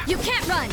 You can't run!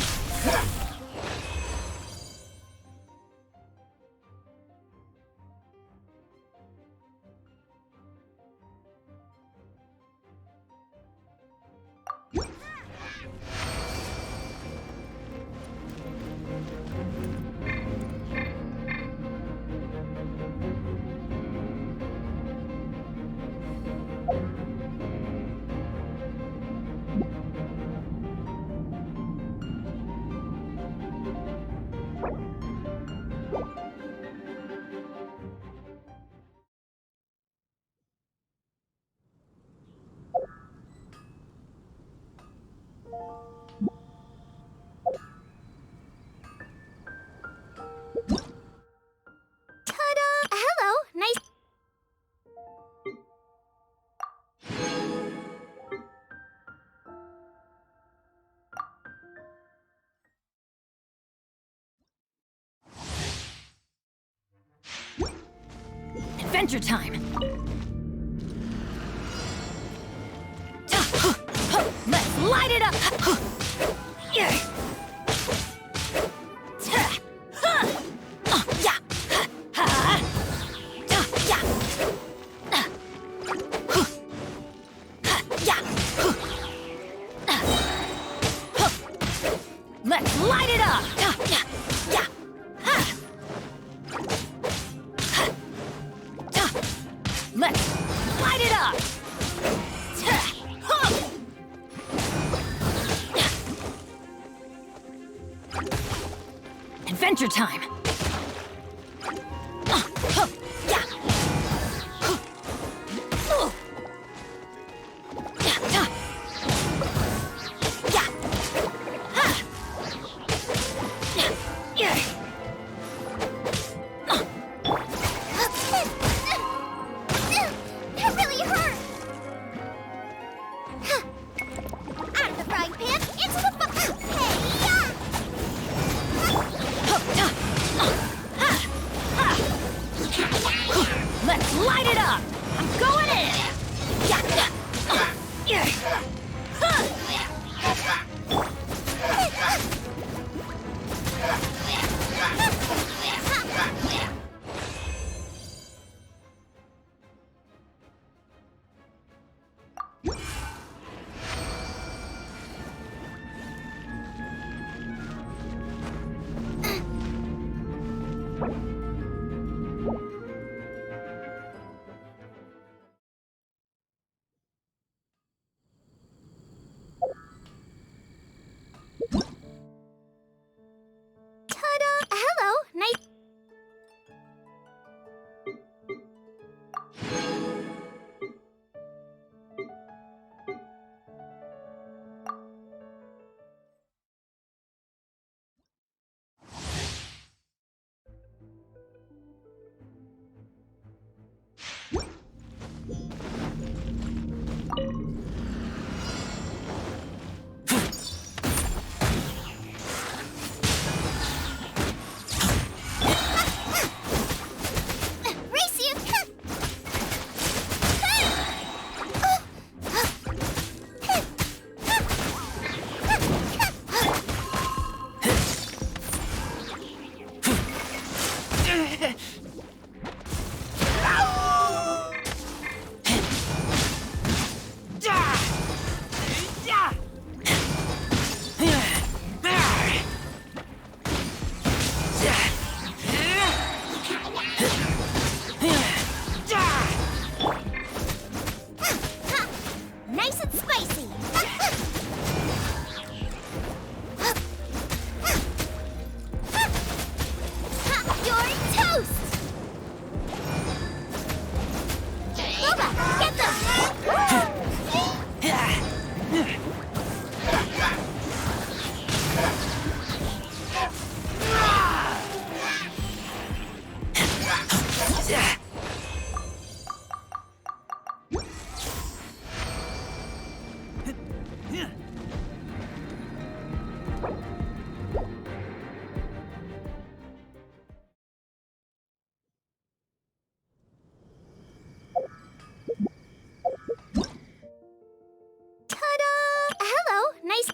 Adventure time! Let's light it up! Let's light it up! Let's light it up! Adventure time! Let's light it up! I'm going in! spicy! You're toast! Boba, get them! Ta-da! Hello, nice.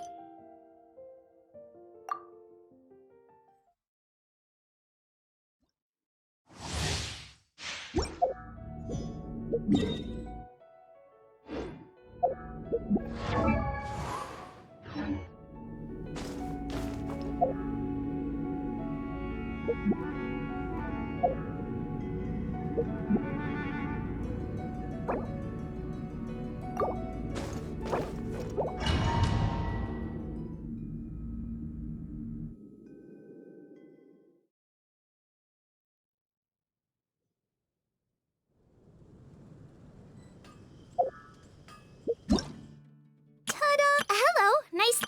Ta-da! Hello, nice.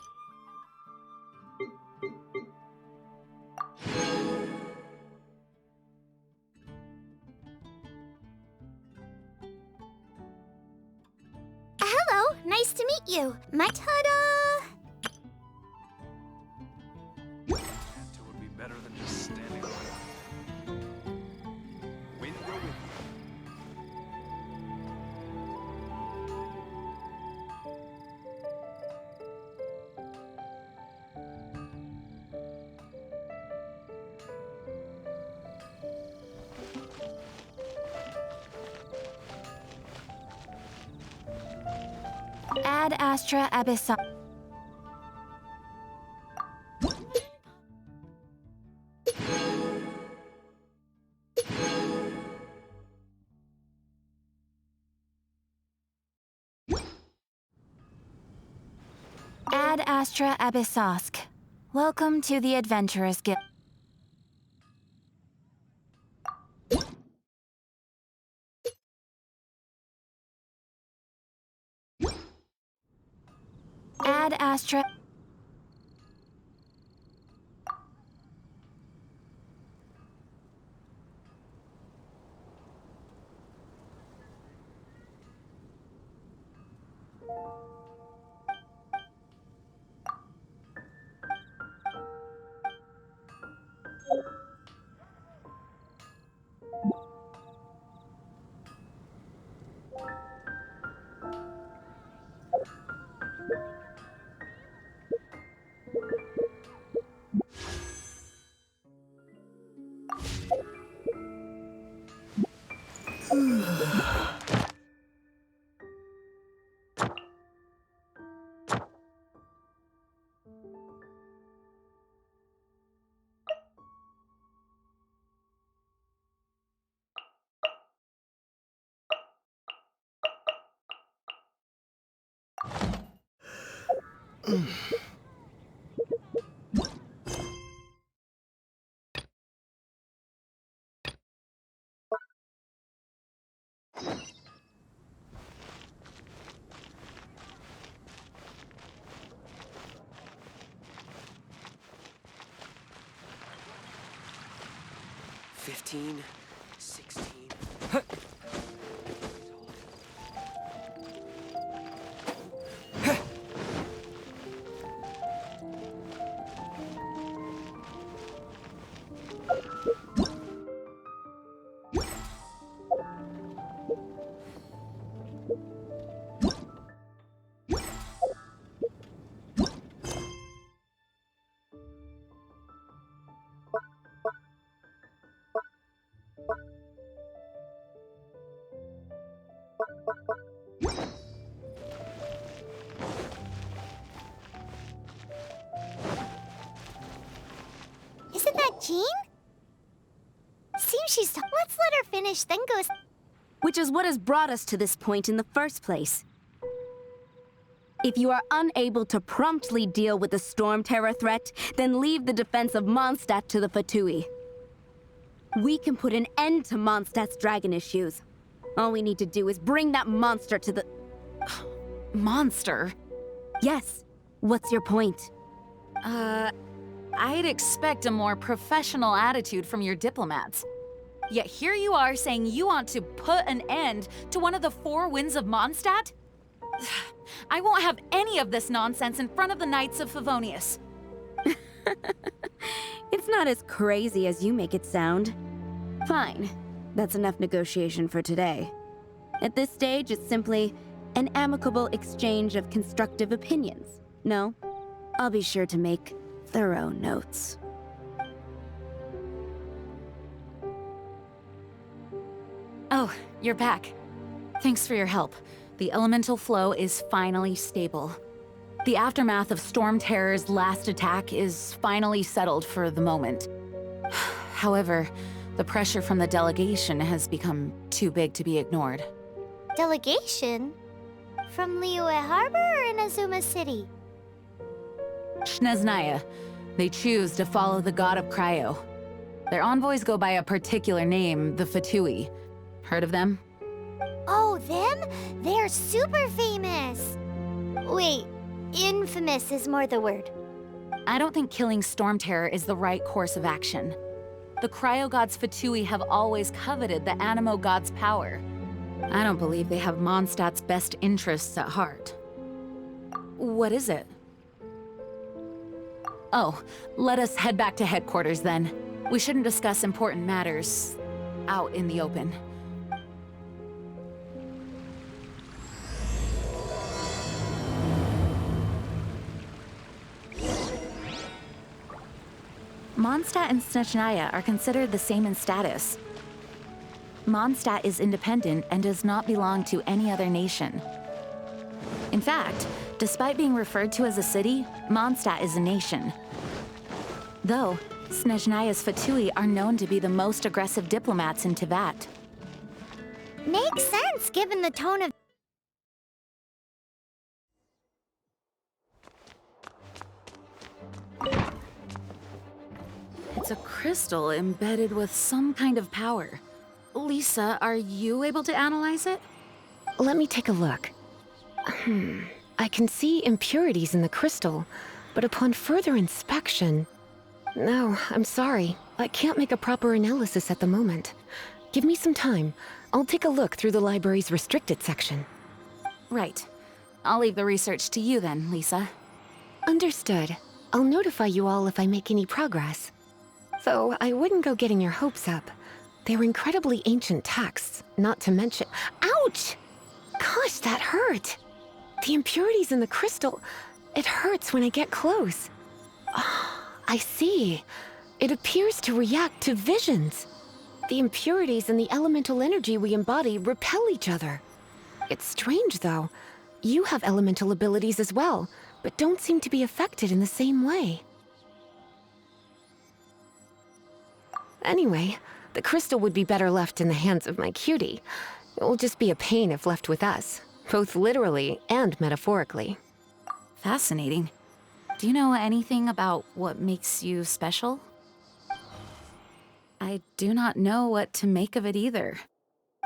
Hello, nice to meet you. My ta-da! It would be better than just standing around. Wind go with you. Ad Astra Abyssal. Ad Astra Abyssosk. Welcome to the Adventurers Guild. Ad Astra. $15, $16. Isn't that Jean? Seems she's. Let's let her finish, then go. Which is what has brought us to this point in the first place. If you are unable to promptly deal with the Storm Terror threat, then leave the defense of Mondstadt to the Fatui. We can put an end to Mondstadt's dragon issues. All we need to do is bring that monster to the... Monster? Yes. What's your point? I'd expect a more professional attitude from your diplomats. Yet here you are saying you want to put an end to one of the four winds of Mondstadt? I won't have any of this nonsense in front of the Knights of Favonius. It's not as crazy as you make it sound. Fine. That's enough negotiation for today. At this stage, it's simply an amicable exchange of constructive opinions. No? I'll be sure to make thorough notes. Oh, you're back. Thanks for your help. The elemental flow is finally stable. The aftermath of Storm Terror's last attack is finally settled for the moment. However, the pressure from the delegation has become too big to be ignored. Delegation? From Liyue Harbor or Inazuma City? Snezhnaya. They choose to follow the god of Cryo. Their envoys go by a particular name, the Fatui. Heard of them? Oh, them? They're super famous! Wait, infamous is more the word. I don't think killing Storm Terror is the right course of action. The Cryo God's Fatui have always coveted the Animo God's power. I don't believe they have Mondstadt's best interests at heart. What is it? Oh, let us head back to headquarters then. We shouldn't discuss important matters out in the open. Mondstadt and Snezhnaya are considered the same in status. Mondstadt is independent and does not belong to any other nation. In fact, despite being referred to as a city, Mondstadt is a nation. Though, Snezhnaya's Fatui are known to be the most aggressive diplomats in Teyvat. Makes sense given the tone of... It's a crystal embedded with some kind of power. Lisa, are you able to analyze it? Let me take a look. I can see impurities in the crystal, but upon further inspection... No, I'm sorry. I can't make a proper analysis at the moment. Give me some time. I'll take a look through the library's restricted section. Right. I'll leave the research to you then, Lisa. Understood. I'll notify you all if I make any progress. Though I wouldn't go getting your hopes up. They're incredibly ancient texts, not to mention... Ouch! Gosh, that hurt! The impurities in the crystal... It hurts when I get close. I see. It appears to react to visions. The impurities and the elemental energy we embody repel each other. It's strange, though. You have elemental abilities as well, but don't seem to be affected in the same way. Anyway, the crystal would be better left in the hands of my cutie. It will just be a pain if left with us, both literally and metaphorically. Fascinating. Do you know anything about what makes you special? I do not know what to make of it either.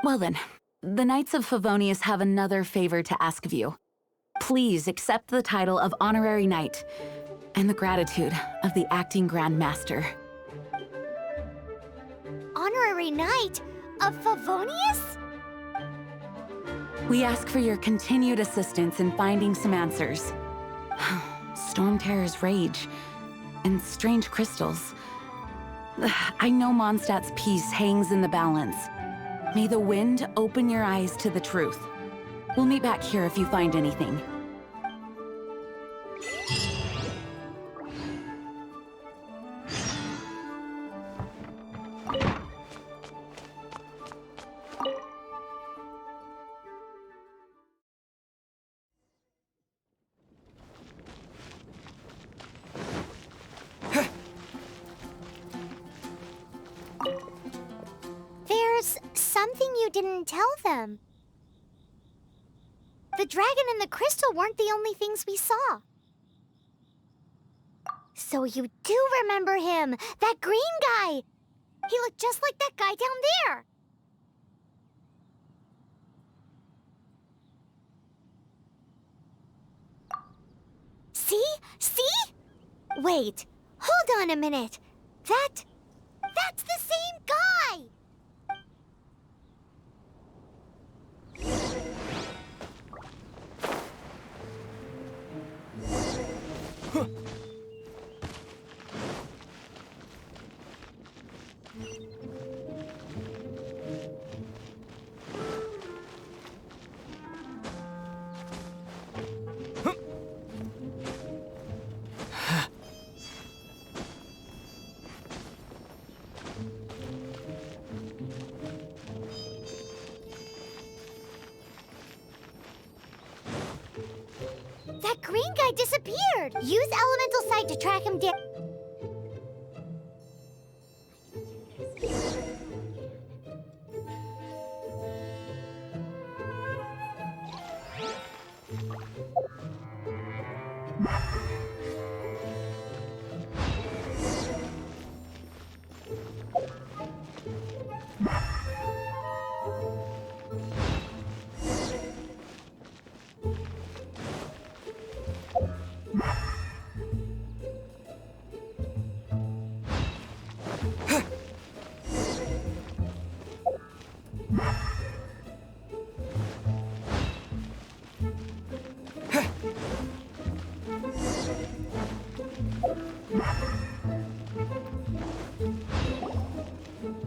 Well then, the Knights of Favonius have another favor to ask of you. Please accept the title of Honorary Knight and the gratitude of the Acting Grand Master. Honorary Knight of Favonius? We ask for your continued assistance in finding some answers. Storm Terror's rage and strange crystals. I know Mondstadt's peace hangs in the balance. May the wind open your eyes to the truth. We'll meet back here if you find anything. There's something you didn't tell them. the dragon and the crystal weren't the only things we saw. So you do remember him, that green guy. He looked just like that guy down there. See? See? Wait, hold on a minute. That's the same guy! That green guy disappeared! Use elemental sight to track him down.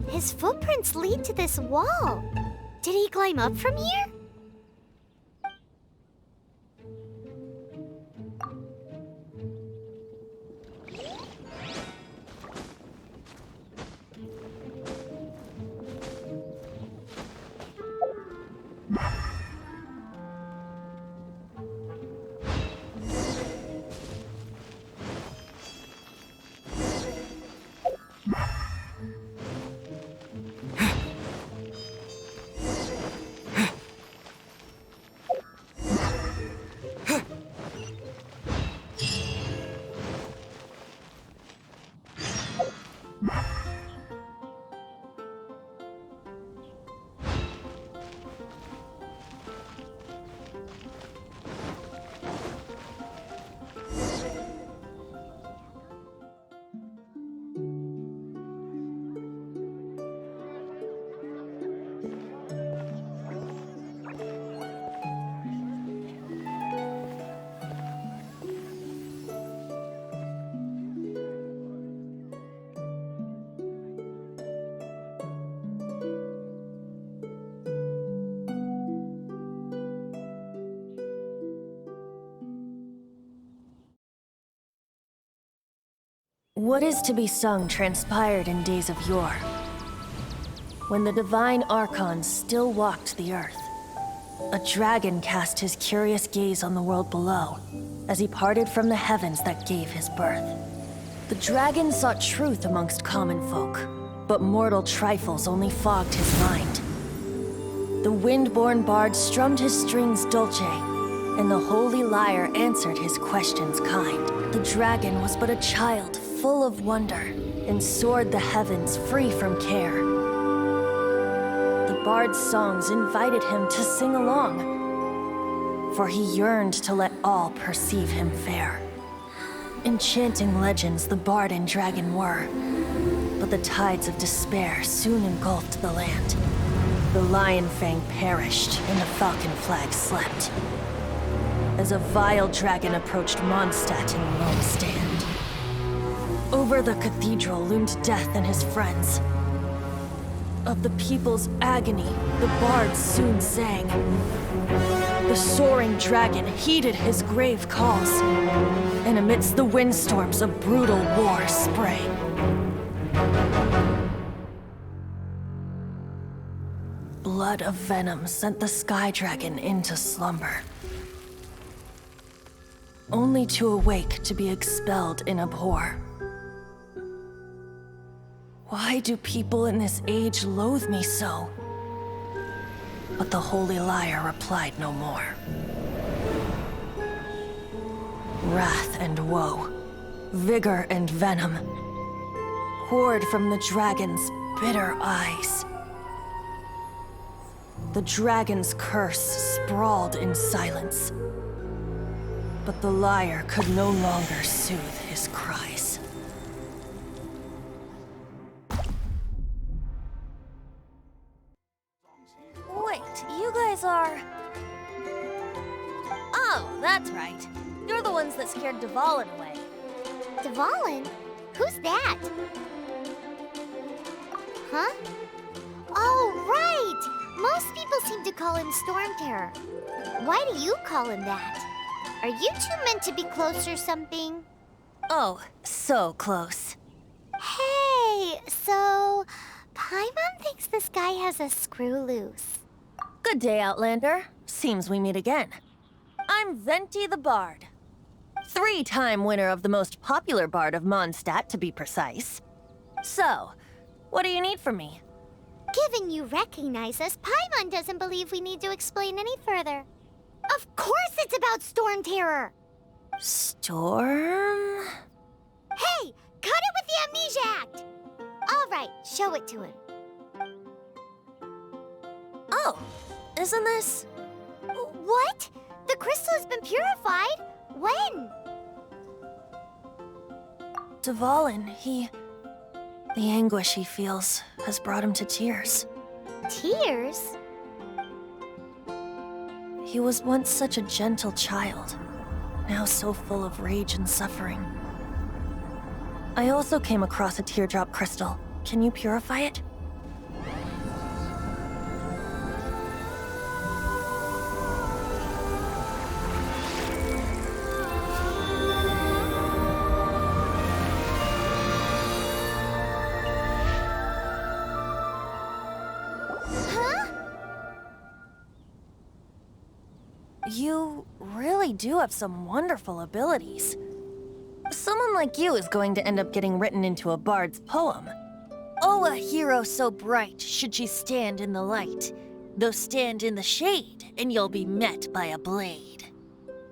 His footprints lead to this wall. Did he climb up from here? What is to be sung transpired in days of yore, when the divine archons still walked the earth. A dragon cast his curious gaze on the world below, as he parted from the heavens that gave his birth. The dragon sought truth amongst common folk, but mortal trifles only fogged his mind. The wind-born bard strummed his strings dulce, and the holy lyre answered his questions kind. The dragon was but a child, full of wonder, and soared the heavens free from care. The bard's songs invited him to sing along, for he yearned to let all perceive him fair. Enchanting legends the bard and dragon were, but the tides of despair soon engulfed the land. The lion fang perished, and the falcon flag slept, as a vile dragon approached Mondstadt in lone stand. Over the cathedral loomed death and his friends. Of the people's agony, the bards soon sang. The soaring dragon heeded his grave calls, and amidst the windstorms a brutal war sprang. Blood of venom sent the sky dragon into slumber, only to awake to be expelled in abhor. Why do people in this age loathe me so? But the holy lyre replied no more. wrath and woe, vigor and venom, poured from the dragon's bitter eyes. The dragon's curse sprawled in silence, but the liar could no longer soothe his cries. Wait, you guys are... Oh, that's right. You're the ones that scared Dvalin away. Dvalin? Who's that? Huh? Oh, right! Most people seem to call him Storm Terror. Why do you call him that? Are you two meant to be close or something? Oh, so close. Hey, so... Paimon thinks this guy has a screw loose. Good day, Outlander. Seems we meet again. I'm Venti the Bard. 3-time winner of the most popular bard of Mondstadt, to be precise. So, what do you need from me? Given you recognize us, Paimon doesn't believe we need to explain any further. Of course it's about Storm Terror! Storm? Hey! Cut it with the Amnesia Act! Alright, show it to him. Oh, isn't this... What? The crystal has been purified? When? Dvalin, the anguish he feels has brought him to tears. Tears? He was once such a gentle child, now so full of rage and suffering. I also came across a teardrop crystal. Can you purify it? You really do have some wonderful abilities. Someone like you is going to end up getting written into a bard's poem. Oh, a hero so bright should she stand in the light, though stand in the shade, and you'll be met by a blade.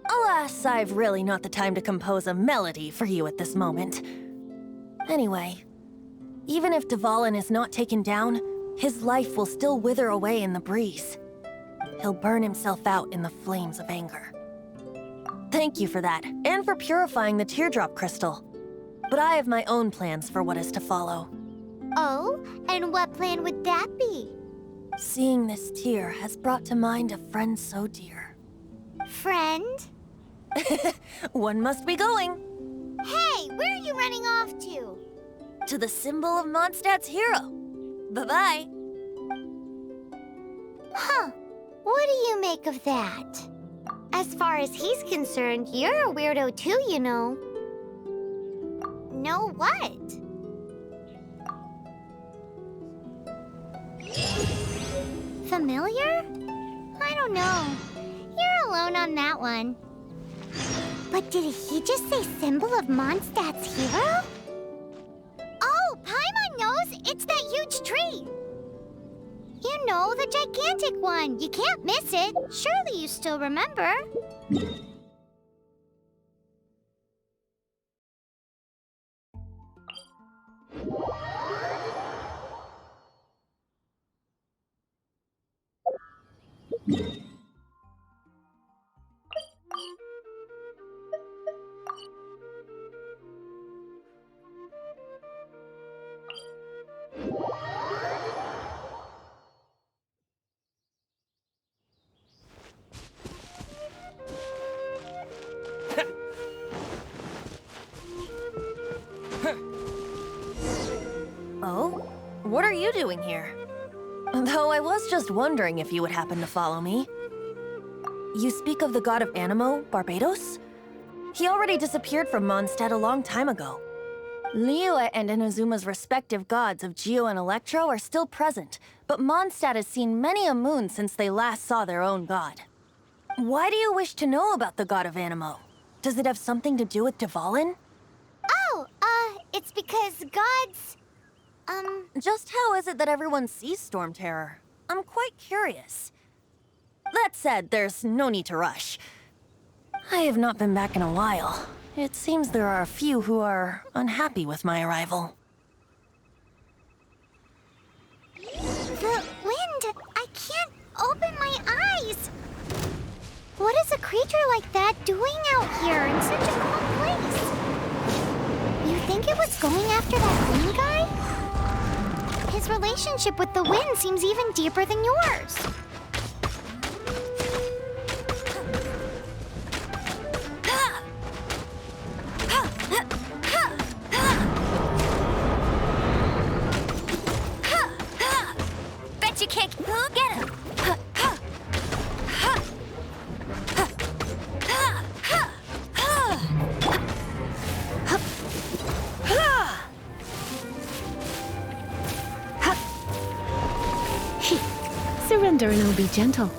Alas, I've really not the time to compose a melody for you at this moment. Anyway, even if Dvalin is not taken down, his life will still wither away in the breeze. He'll burn himself out in the flames of anger. Thank you for that, and for purifying the teardrop crystal. But I have my own plans for what is to follow. Oh, and what plan would that be? Seeing this tear has brought to mind a friend so dear. Friend? One must be going. Hey, where are you running off to? To the symbol of Mondstadt's hero. Bye-bye. Huh. What do you make of that? As far as he's concerned, you're a weirdo too, you know. Know what? Familiar? I don't know. You're alone on that one. But did he just say symbol of Mondstadt's hero? Oh, Paimon knows! It's that huge tree! You know, the gigantic one. You can't miss it. Surely you still remember. Oh? What are you doing here? Though I was just wondering if you would happen to follow me. You speak of the god of Animo, Barbados? He already disappeared from Mondstadt a long time ago. Liyue and Inazuma's respective gods of Geo and Electro are still present, but Mondstadt has seen many a moon since they last saw their own god. Why do you wish to know about the god of Animo? Does it have something to do with Dvalin? Oh, it's because gods... Just how is it that everyone sees Storm Terror? I'm quite curious. That said, there's no need to rush. I have not been back in a while. It seems there are a few who are unhappy with my arrival. The wind! I can't open my eyes! What is a creature like that doing out here in such a cold place? You think it was going after that green guy? His relationship with the wind seems even deeper than yours. Bet you can't get him! Surrender and I'll be gentle.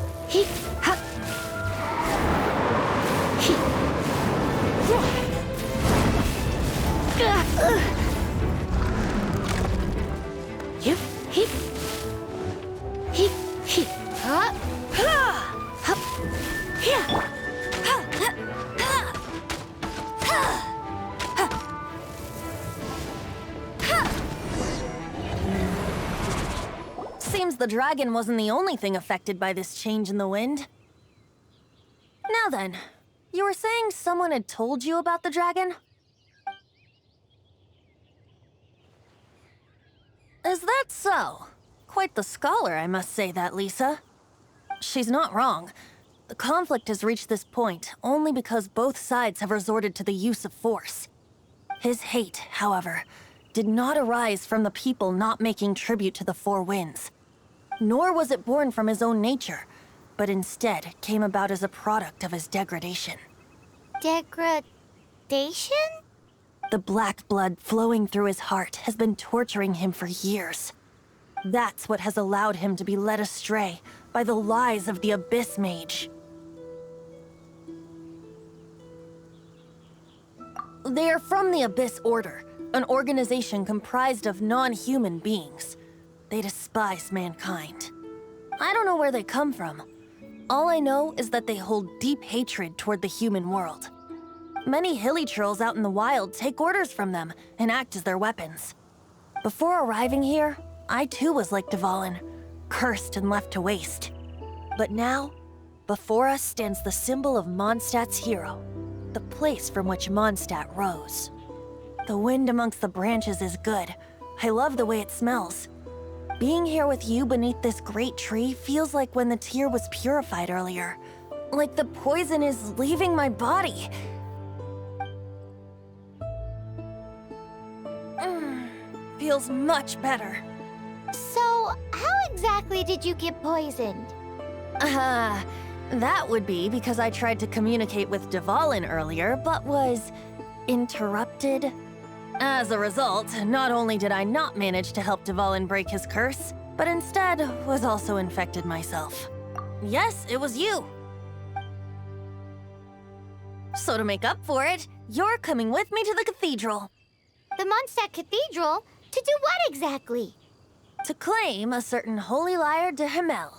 Seems the dragon wasn't the only thing affected by this change in the wind. Now then, you were saying someone had told you about the dragon? Is that so? Quite the scholar, I must say that, Lisa. She's not wrong. The conflict has reached this point only because both sides have resorted to the use of force. His hate, however, did not arise from the people not making tribute to the Four Winds. Nor was it born from his own nature, but instead came about as a product of his degradation. Degradation? The black blood flowing through his heart has been torturing him for years. That's what has allowed him to be led astray by the lies of the Abyss Mage. They are from the Abyss Order, an organization comprised of non-human beings. They despise mankind. I don't know where they come from. All I know is that they hold deep hatred toward the human world. Many hilly trolls out in the wild take orders from them and act as their weapons. Before arriving here, I too was like Dvalin, cursed and left to waste. But now, before us stands the symbol of Mondstadt's hero, the place from which Mondstadt rose. The wind amongst the branches is good. I love the way it smells. Being here with you beneath this great tree feels like when the tear was purified earlier. Like the poison is leaving my body. Feels much better. So, how exactly did you get poisoned? That would be because I tried to communicate with Dvalin earlier, but was interrupted. As a result, not only did I not manage to help Dvalin break his curse, but instead was also infected myself. Yes, it was you. So to make up for it, you're coming with me to the cathedral. The Mondstadt Cathedral? To do what exactly? To claim a certain holy lyre de Himmel.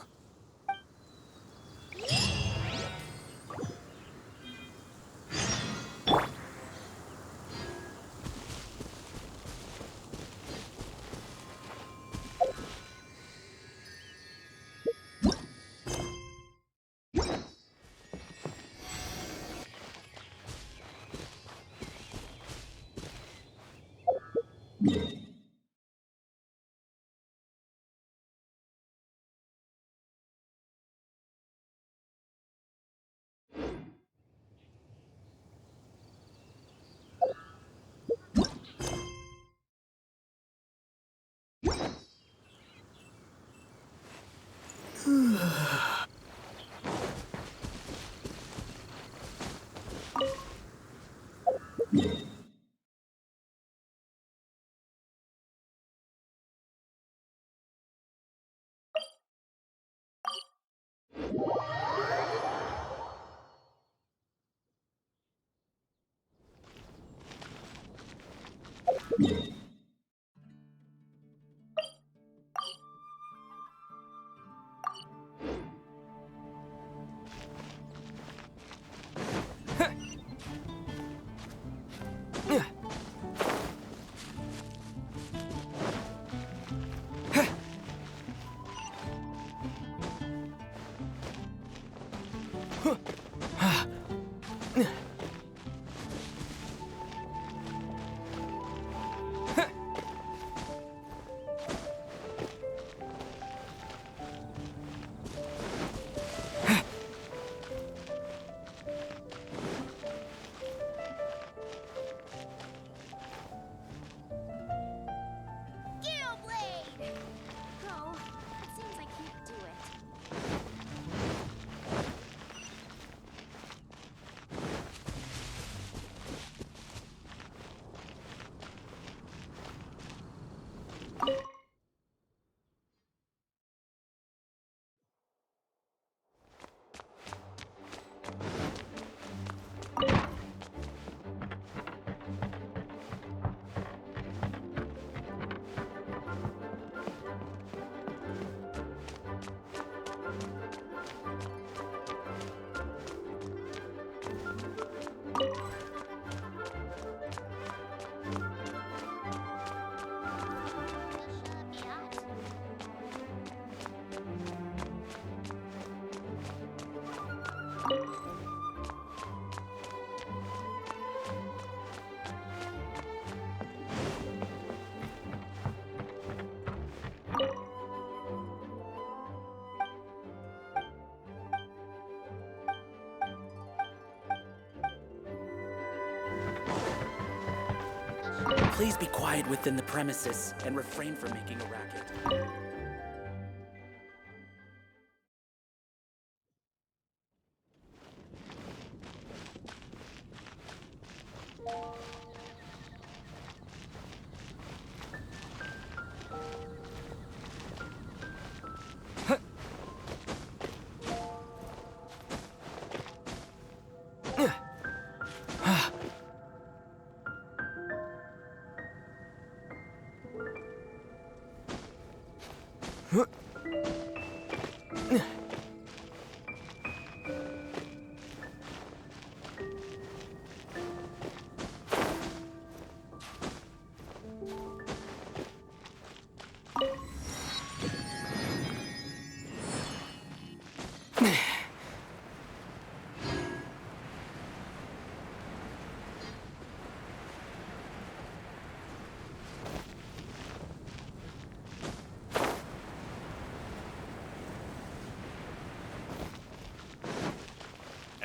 Please be quiet within the premises and refrain from making a racket.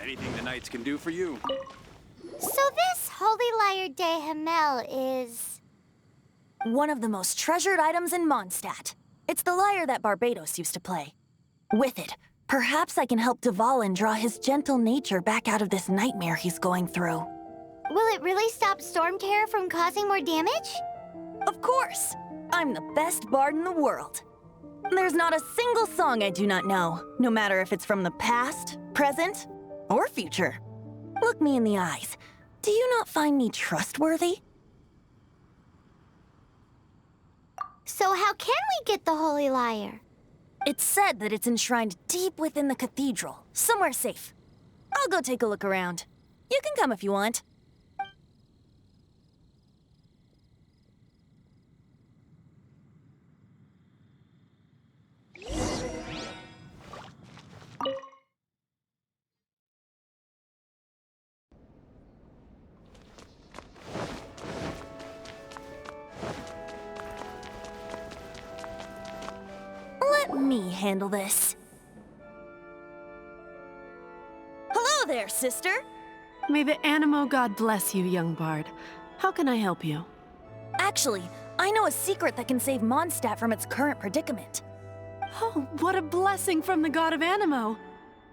Anything the Knights can do for you. So this Holy Lyre de Himmel is... One of the most treasured items in Mondstadt. It's the lyre that Barbados used to play. With it, perhaps I can help Dvalin draw his gentle nature back out of this nightmare he's going through. Will it really stop Storm Terror from causing more damage? Of course! I'm the best bard in the world. There's not a single song I do not know, no matter if it's from the past, present, or future. Look me in the eyes. Do you not find me trustworthy? So how can we get the Holy Lyre? It's said that it's enshrined deep within the cathedral, somewhere safe. I'll go take a look around. You can come if you want. Let me handle this. Hello there, sister! May the Animo god bless you, young bard. How can I help you? Actually, I know a secret that can save Mondstadt from its current predicament. Oh, what a blessing from the god of Animo!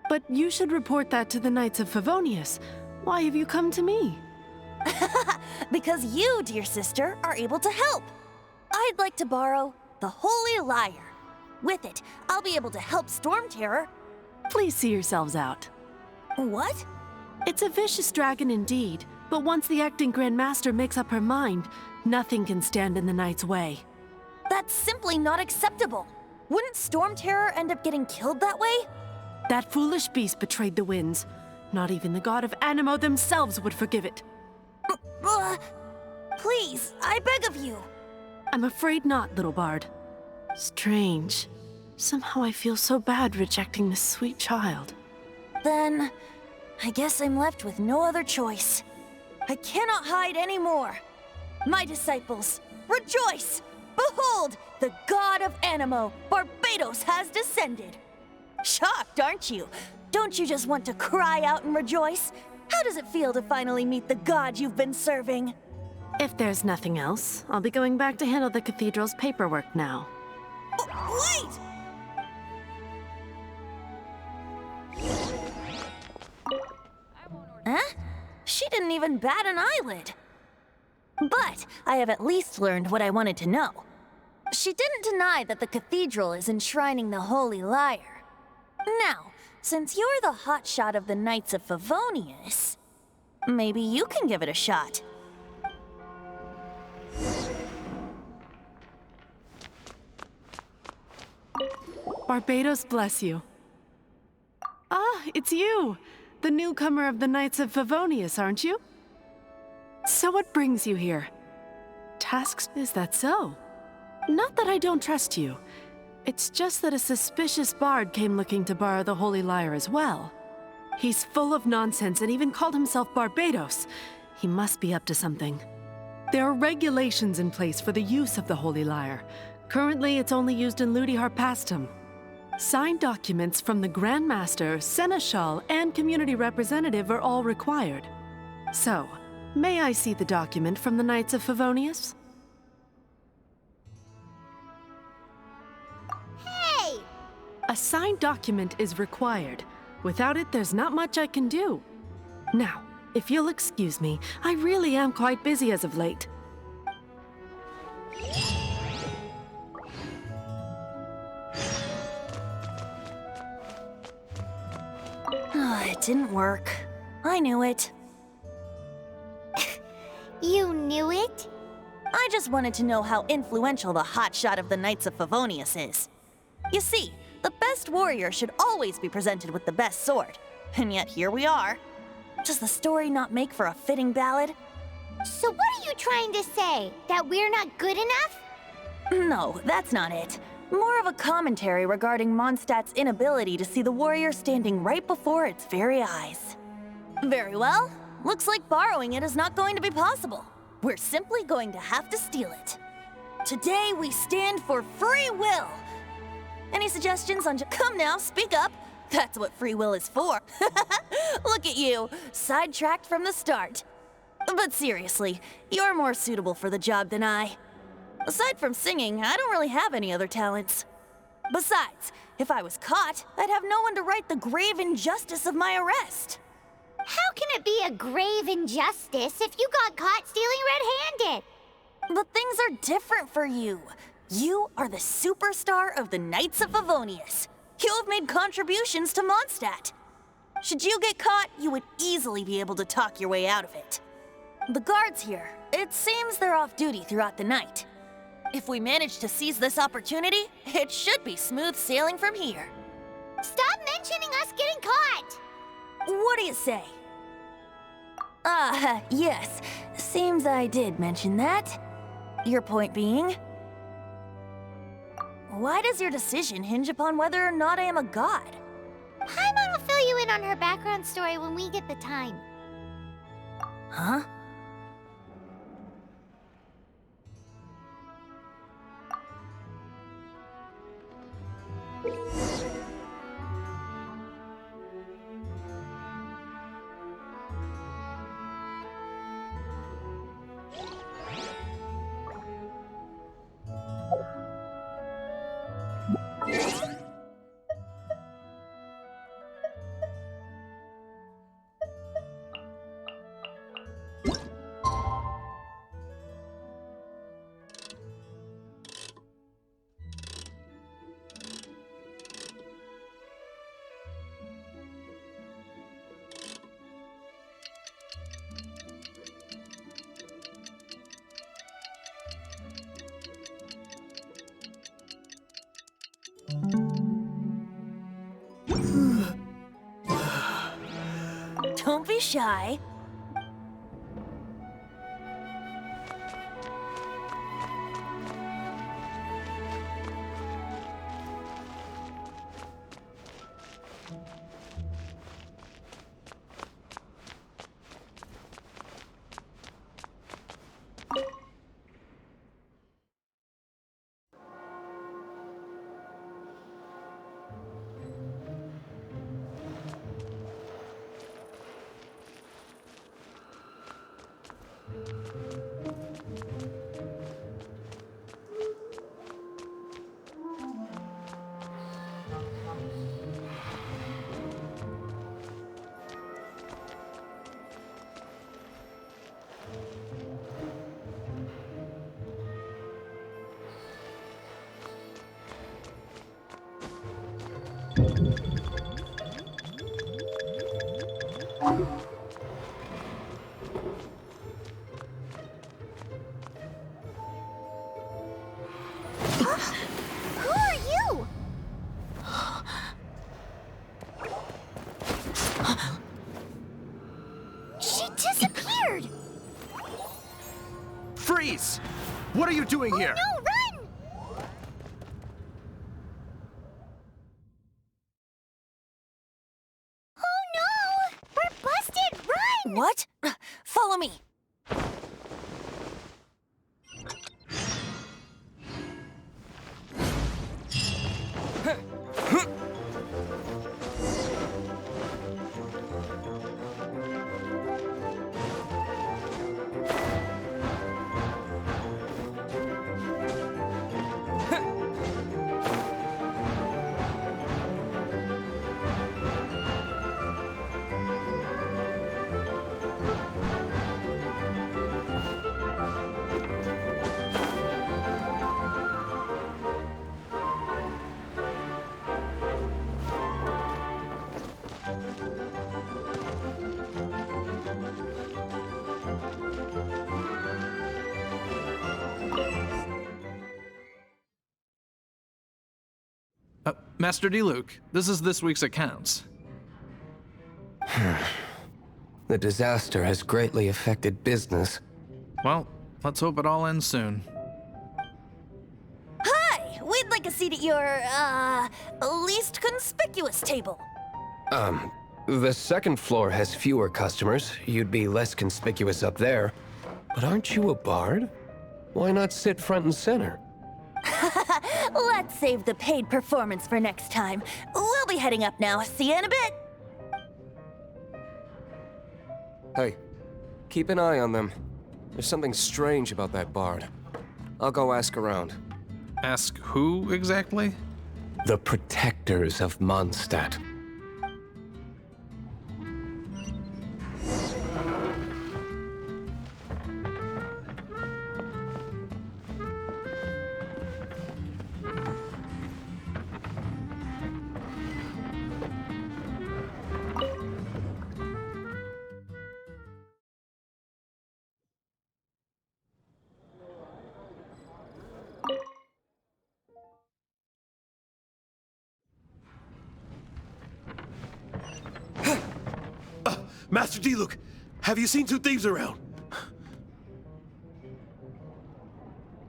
But you should report that to the Knights of Favonius. Why have you come to me? Because you, dear sister, are able to help. I'd like to borrow the Holy Lyre. With it, I'll be able to help Storm Terror. Please see yourselves out. What? It's a vicious dragon indeed, but once the acting Grand Master makes up her mind, nothing can stand in the Knight's way. That's simply not acceptable. Wouldn't Storm Terror end up getting killed that way? That foolish beast betrayed the winds. Not even the god of Animo themselves would forgive it. Please, I beg of you. I'm afraid not, little bard. Strange. Somehow I feel so bad rejecting this sweet child. Then, I guess I'm left with no other choice. I cannot hide anymore. My disciples, rejoice! Behold, the god of Animo, Barbados, has descended. Shocked, aren't you? Don't you just want to cry out and rejoice? How does it feel to finally meet the god you've been serving? If there's nothing else, I'll be going back to handle the cathedral's paperwork now. Wait! Huh? She didn't even bat an eyelid. But I have at least learned what I wanted to know. She didn't deny that the cathedral is enshrining the Holy Lyre. Now, since you're the hotshot of the Knights of Favonius, maybe you can give it a shot. Barbados bless you. Ah, it's you! The newcomer of the Knights of Favonius, aren't you? So what brings you here? Tasks, is that so? Not that I don't trust you. It's just that a suspicious bard came looking to borrow the Holy Lyre as well. He's full of nonsense and even called himself Barbados. He must be up to something. There are regulations in place for the use of the Holy Lyre. Currently, it's only used in Ludi Harpastum. Signed documents from the Grand Master, Seneschal, and Community Representative are all required. So, May I see the document from the Knights of Favonius? Hey! A signed document is required. Without it, there's not much I can do. Now, if you'll excuse me, I really am quite busy as of late. It didn't work. I knew it. You knew it? I just wanted to know how influential the hotshot of the Knights of Favonius is. You see, the best warrior should always be presented with the best sword. And yet here we are. Does the story not make for a fitting ballad? So what are you trying to say? That we're not good enough? No, that's not it. More of a commentary regarding Mondstadt's inability to see the warrior standing right before its very eyes. Very well. Looks like borrowing it is not going to be possible. We're simply going to have to steal it. Today we stand for free will. Any suggestions on Come now, speak up. That's what free will is for. Look at you, sidetracked from the start. But seriously, you're more suitable for the job than I. Aside from singing, I don't really have any other talents. Besides, if I was caught, I'd have no one to right the grave injustice of my arrest. How can it be a grave injustice if you got caught stealing red-handed? But things are different for you. You are the superstar of the Knights of Favonius. You have made contributions to Mondstadt. Should you get caught, you would easily be able to talk your way out of it. The guards here, it seems they're off duty throughout the night. If we manage to seize this opportunity, it should be smooth sailing from here. Stop mentioning us getting caught! What do you say? Yes. Seems I did mention that. Your point being? Why does your decision hinge upon whether or not I am a god? Paimon will fill you in on her background story when we get the time. Huh? Don't be shy. Who are you? She disappeared! Freeze! What are you doing here? No, run! Oh no! We're busted! Run! What? Follow me. Master Diluc, this is this week's accounts. The disaster has greatly affected business. Well, let's hope it all ends soon. Hi! We'd like a seat at your, least conspicuous table. The second floor has fewer customers. You'd be less conspicuous up there. But aren't you a bard? Why not sit front and center? Let's save the paid performance for next time. We'll be heading up now. See you in a bit. Hey, keep an eye on them. There's something strange about that bard. I'll go ask around. Ask who exactly? The protectors of Mondstadt. Master Diluc, have you seen two thieves around?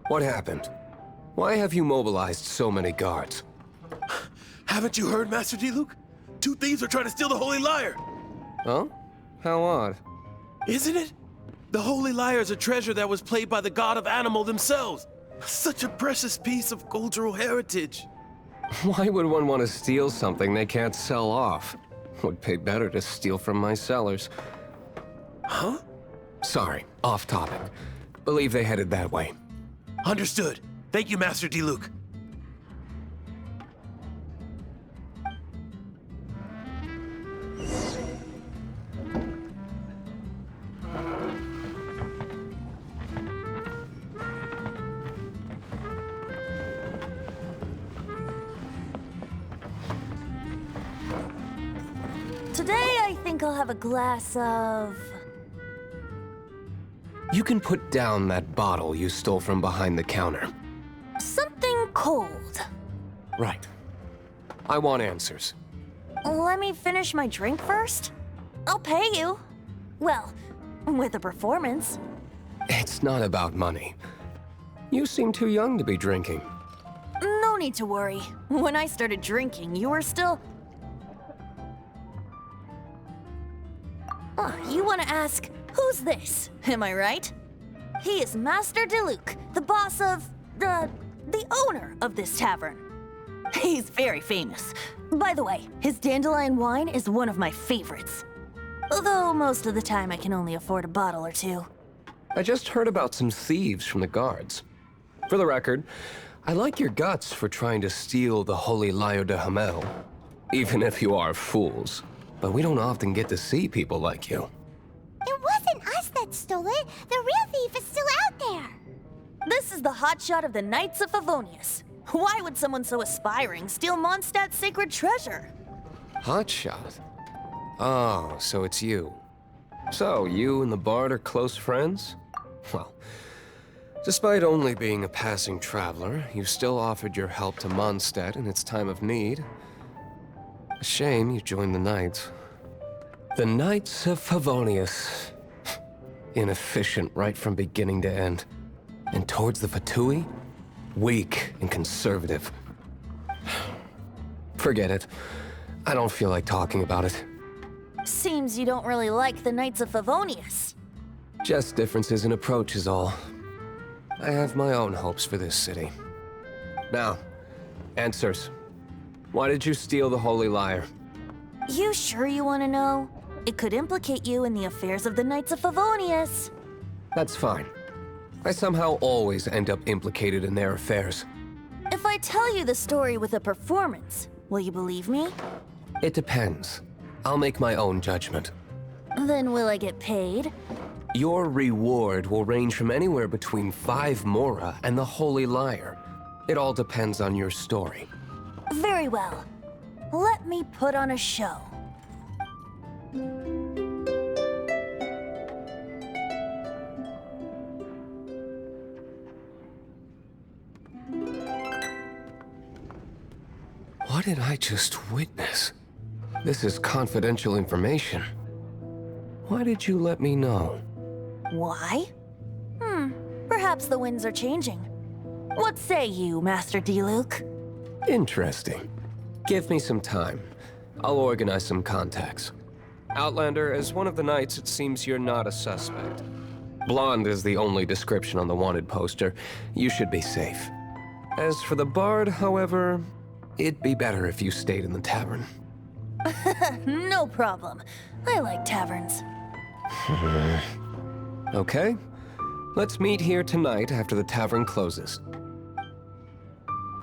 What happened? Why have you mobilized so many guards? Haven't you heard, Master Diluc? Two thieves are trying to steal the Holy Lyre. Huh? How odd. Isn't it? The Holy Lyre is a treasure that was played by the god of animal themselves. Such a precious piece of cultural heritage. Why would one want to steal something they can't sell off? Would pay better to steal from my sellers. Huh? Sorry, off topic. Believe they headed that way. Understood. Thank you, Master Diluc. Today, I think I'll have a glass of... You can put down that bottle you stole from behind the counter. something cold. Right. I want answers. Let me finish my drink first. I'll pay you. Well, with a performance. It's not about money. You seem too young to be drinking. No need to worry. When I started drinking, you were still... Oh, you want to ask, who's this? Am I right? He is Master Diluc, the boss of... the owner of this tavern. He's very famous. By the way, his dandelion wine is one of my favorites. Although most of the time I can only afford a bottle or two. I just heard about some thieves from the guards. For the record, I like your guts for trying to steal the Holy Lyre de Hamel. Even if you are fools. But we don't often get to see people like you. It wasn't us that stole it. The real thief is still out there. This is the hotshot of the Knights of Favonius. Why would someone so aspiring steal Mondstadt's sacred treasure? Hotshot? Oh, so it's you. So, you and the Bard are close friends? Well, despite only being a passing traveler, you still offered your help to Mondstadt in its time of need. A shame you joined the Knights. The Knights of Favonius. Inefficient right from beginning to end. And towards the Fatui? Weak and conservative. Forget it. I don't feel like talking about it. Seems you don't really like the Knights of Favonius. Just differences in approach is all. I have my own hopes for this city. Now, answers. Why did you steal the Holy Lyre? You sure you want to know? It could implicate you in the affairs of the Knights of Favonius. That's fine. I somehow always end up implicated in their affairs. If I tell you the story with a performance, will you believe me? It depends. I'll make my own judgment. Then will I get paid? Your reward will range from anywhere between 5 Mora and the Holy Lyre. It all depends on your story. Very well. Let me put on a show. What did I just witness? This is confidential information. Why did you let me know? Why? Perhaps the winds are changing. What say you, Master D-Luke? Interesting. Give me some time. I'll organize some contacts. Outlander, as one of the knights, it seems you're not a suspect. Blonde is the only description on the wanted poster. You should be safe. As for the bard, however, it'd be better if you stayed in the tavern. No problem. I like taverns. Okay. Let's meet here tonight after the tavern closes.